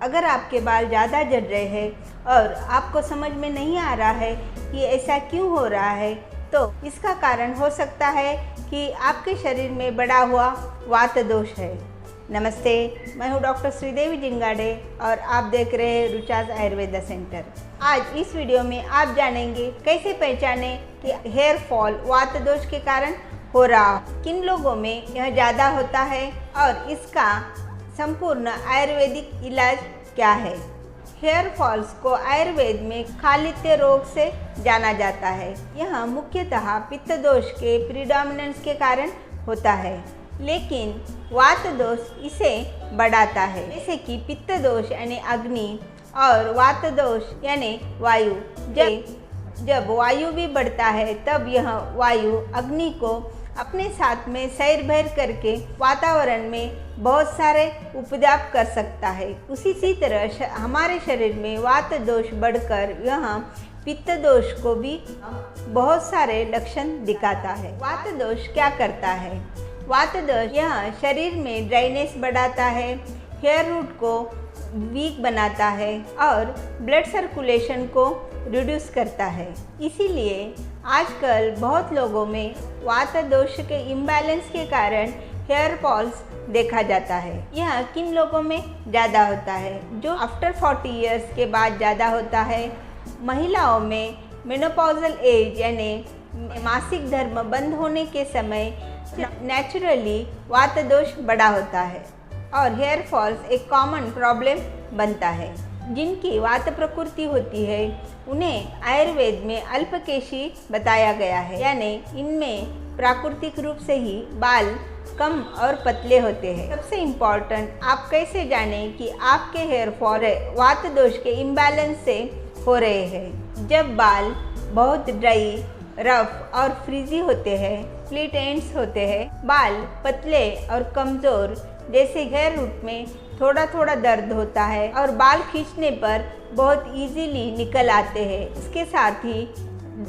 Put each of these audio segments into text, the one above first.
अगर आपके बाल ज़्यादा झड़ रहे हैं और आपको समझ में नहीं आ रहा है कि ऐसा क्यों हो रहा है, तो इसका कारण हो सकता है कि आपके शरीर में बढ़ा हुआ वात दोष है। नमस्ते, मैं हूँ डॉक्टर श्रीदेवी जिंगाडे और आप देख रहे हैं रुचाज आयुर्वेदा सेंटर। आज इस वीडियो में आप जानेंगे कैसे पहचाने कि हेयर फॉल वात दोष के कारण हो रहा, किन लोगों में यह ज़्यादा होता है और इसका संपूर्ण आयुर्वेदिक इलाज क्या है। हेयर फॉल्स को आयुर्वेद में खालित्य रोग से जाना जाता है। यह मुख्यतः पित्त दोष के प्रीडोमिनेंस के कारण होता है, लेकिन वात दोष इसे बढ़ाता है, जैसे कि पित्त दोष यानी अग्नि और वात दोष यानी वायु। जब वायु भी बढ़ता है तब यह वायु अग्नि को अपने साथ में सैर भैर करके वातावरण में बहुत सारे उपद्रव कर सकता है। उसी तरह हमारे शरीर में वात दोष बढ़कर यह पित्त दोष को भी बहुत सारे लक्षण दिखाता है। वात दोष क्या करता है? वात दोष यह शरीर में ड्राइनेस बढ़ाता है, हेयर रूट को वीक बनाता है और ब्लड सर्कुलेशन को रिड्यूस करता है। इसीलिए आजकल बहुत लोगों में वात दोष के इम्बैलेंस के कारण हेयर फॉल्स देखा जाता है। यह किन लोगों में ज़्यादा होता है? जो आफ्टर 40 इयर्स के बाद ज़्यादा होता है। महिलाओं में मेनोपॉजल एज यानी मासिक धर्म बंद होने के समय नेचुरली वात दोष बढ़ा होता है और हेयर फॉल्स एक कॉमन प्रॉब्लम बनता है। जिनकी वात प्रकृति होती है उन्हें आयुर्वेद में अल्पकेशी बताया गया है, यानी इनमें प्राकृतिक रूप से ही बाल कम और पतले होते हैं। सबसे इम्पॉर्टेंट, आप कैसे जानें कि आपके हेयर फॉल वात दोष के इम्बैलेंस से हो रहे हैं? जब बाल बहुत ड्राई, रफ और फ्रीजी होते हैं, स्प्लिट एंड्स होते हैं, बाल पतले और कमज़ोर, जैसे हेयर रूट में थोड़ा थोड़ा दर्द होता है और बाल खींचने पर बहुत इजीली निकल आते हैं। इसके साथ ही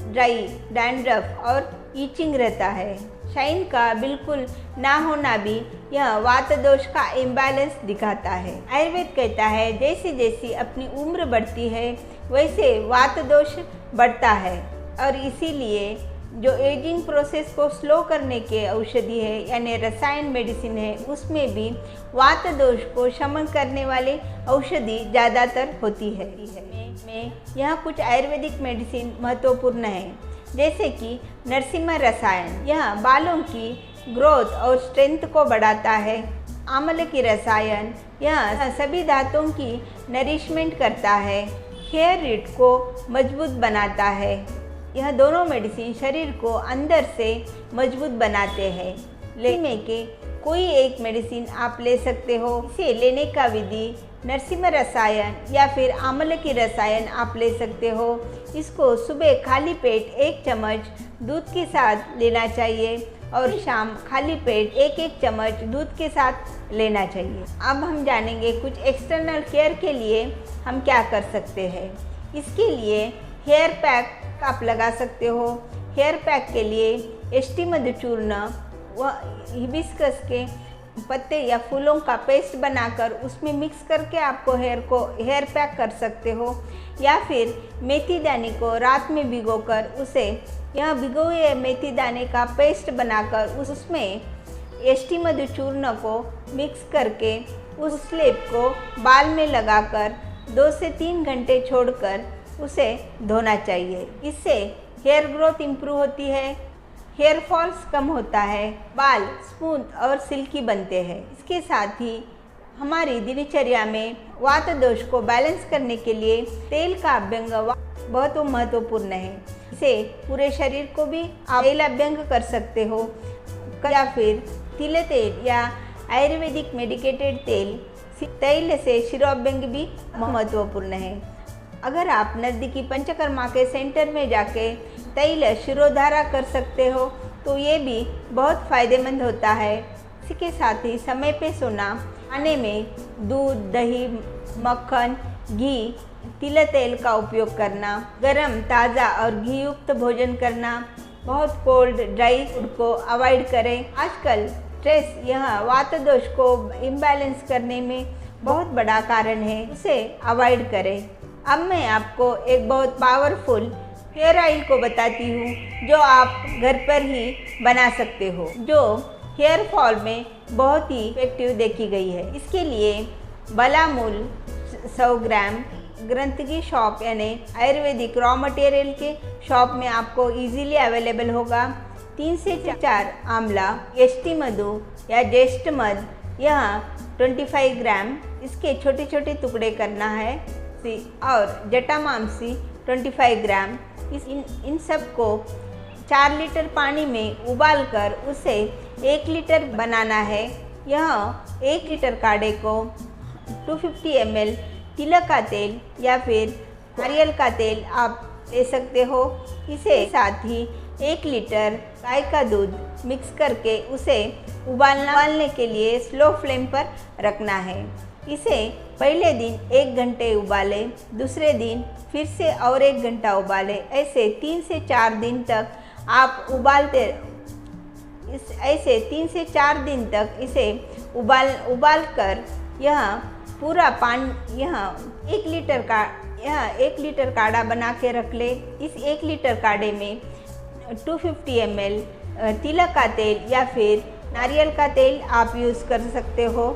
ड्राई, डैंड्रफ और ईचिंग रहता है। शाइन का बिल्कुल ना होना भी यह वात दोष का इम्बैलेंस दिखाता है। आयुर्वेद कहता है जैसे जैसी अपनी उम्र बढ़ती है वैसे वात दोष बढ़ता है और इसीलिए जो एजिंग प्रोसेस को स्लो करने के औषधि है यानी रसायन मेडिसिन है, उसमें भी वात दोष को शमन करने वाली औषधि ज़्यादातर होती है। में यह कुछ आयुर्वेदिक मेडिसिन महत्वपूर्ण है, जैसे कि नरसिम्हा रसायन, यह बालों की ग्रोथ और स्ट्रेंथ को बढ़ाता है। आंवले की रसायन, यह सभी दांतों की नरिशमेंट करता है, हेयर रूट को मजबूत बनाता है। यह दोनों मेडिसिन शरीर को अंदर से मजबूत बनाते हैं। लेने के कोई एक मेडिसिन आप ले सकते हो। इसे लेने का विधि नरसिम्हा रसायन या फिर आंवले की रसायन आप ले सकते हो। इसको सुबह खाली पेट 1 चम्मच दूध के साथ लेना चाहिए और शाम खाली पेट 1-1 चम्मच दूध के साथ लेना चाहिए। अब हम जानेंगे कुछ एक्सटर्नल केयर के लिए हम क्या कर सकते हैं। इसके लिए हेयर पैक आप लगा सकते हो। हेयर पैक के लिए एष्टी मधु चूर्ण व हिबिस्कस के पत्ते या फूलों का पेस्ट बनाकर उसमें मिक्स करके आपको हेयर पैक कर सकते हो, या फिर मेथी दाने को रात में भिगोकर उसे यह भिगो हुए मेथी दाने का पेस्ट बनाकर उसमें एष्टी मधु चूर्ण को मिक्स करके उस लेप को बाल में लगाकर 2 से 3 घंटे छोड़कर उसे धोना चाहिए। इससे हेयर ग्रोथ इम्प्रूव होती है, हेयर फॉल्स कम होता है, बाल स्मूथ और सिल्की बनते हैं। इसके साथ ही हमारी दिनचर्या में वात दोष को बैलेंस करने के लिए तेल का अभ्यंग बहुत महत्वपूर्ण है। इसे पूरे शरीर को भी आप तेल अभ्यंग कर सकते हो, या फिर तिल तेल या आयुर्वेदिक मेडिकेटेड तेल से शिरोभ्यंग भी महत्वपूर्ण है। अगर आप नज़दीकी पंचकर्मा के सेंटर में जाके तैल शिरोधारा कर सकते हो तो ये भी बहुत फ़ायदेमंद होता है। इसी के साथ ही समय पे सोना, खाने में दूध, दही, मक्खन, घी, तिल तेल का उपयोग करना, गरम, ताज़ा और घी युक्त भोजन करना, बहुत कोल्ड ड्राई फूड को अवॉइड करें। आजकल स्ट्रेस यह वात दोष को इम्बैलेंस करने में बहुत बड़ा कारण है, उसे अवॉइड करें। अब मैं आपको एक बहुत पावरफुल हेयर ऑयल को बताती हूँ जो आप घर पर ही बना सकते हो, जो हेयर फॉल में बहुत ही इफेक्टिव देखी गई है। इसके लिए बालामूल 100 ग्राम ग्रंथगी शॉप यानी आयुर्वेदिक रॉ मटेरियल के शॉप में आपको इजीली अवेलेबल होगा। 3 से 4 आंवला, यष्टि मधु या ज्येष्ठ मध, यह 25 ग्राम इसके छोटे छोटे टुकड़े करना है, और जटामांसी 25 ग्राम। इन सब को 4 लीटर पानी में उबालकर उसे 1 लीटर बनाना है। यह 1 लीटर काढ़े को 250 ml तिल का तेल या फिर नारियल का तेल आप ले सकते हो। इसे साथ ही 1 लीटर गाय का दूध मिक्स करके उसे उबालने के लिए स्लो फ्लेम पर रखना है। इसे पहले दिन 1 घंटे उबाले, दूसरे दिन फिर से और 1 घंटा उबाले। ऐसे 3 से 4 दिन तक आप ऐसे 3 से 4 दिन तक इसे उबाल कर यह पूरा पानी, यह 1 लीटर काढ़ा बना के रख ले। इस 1 लीटर काढ़े में 250 ml तिल का तेल या फिर नारियल का तेल आप यूज़ कर सकते हो,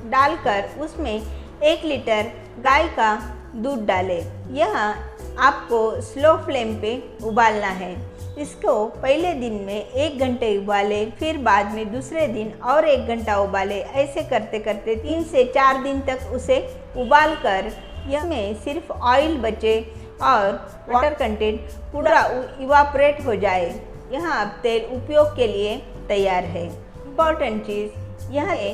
डालकर उसमें 1 लीटर गाय का दूध डालें। यह आपको स्लो फ्लेम पे उबालना है। इसको पहले दिन में 1 घंटे उबाले, फिर बाद में दूसरे दिन और 1 घंटा उबाले। ऐसे करते करते 3 से 4 दिन तक उसे उबाल कर यह में सिर्फ ऑयल बचे और वाटर कंटेंट पूरा इवापोरेट हो जाए। यह अब तेल उपयोग के लिए तैयार है। इम्पॉर्टेंट चीज़ यह है,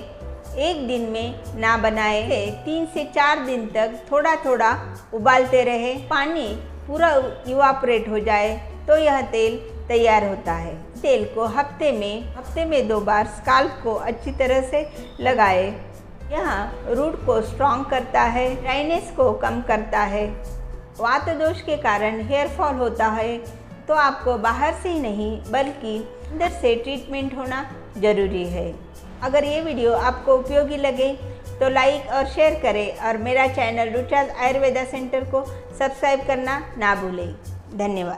1 दिन में ना बनाए, 3 से 4 दिन तक थोड़ा थोड़ा उबालते रहे। पानी पूरा इवापोरेट हो जाए तो यह तेल तैयार होता है। तेल को हफ्ते में 2 बार स्काल्प को अच्छी तरह से लगाए। यह रूट को स्ट्रॉन्ग करता है, ड्राइनेस को कम करता है। वात दोष के कारण हेयर फॉल होता है तो आपको बाहर से ही नहीं बल्कि अंदर से ट्रीटमेंट होना ज़रूरी है। अगर ये वीडियो आपको उपयोगी लगे तो लाइक और शेयर करें और मेरा चैनल रुचाज आयुर्वेदा सेंटर को सब्सक्राइब करना ना भूलें। धन्यवाद।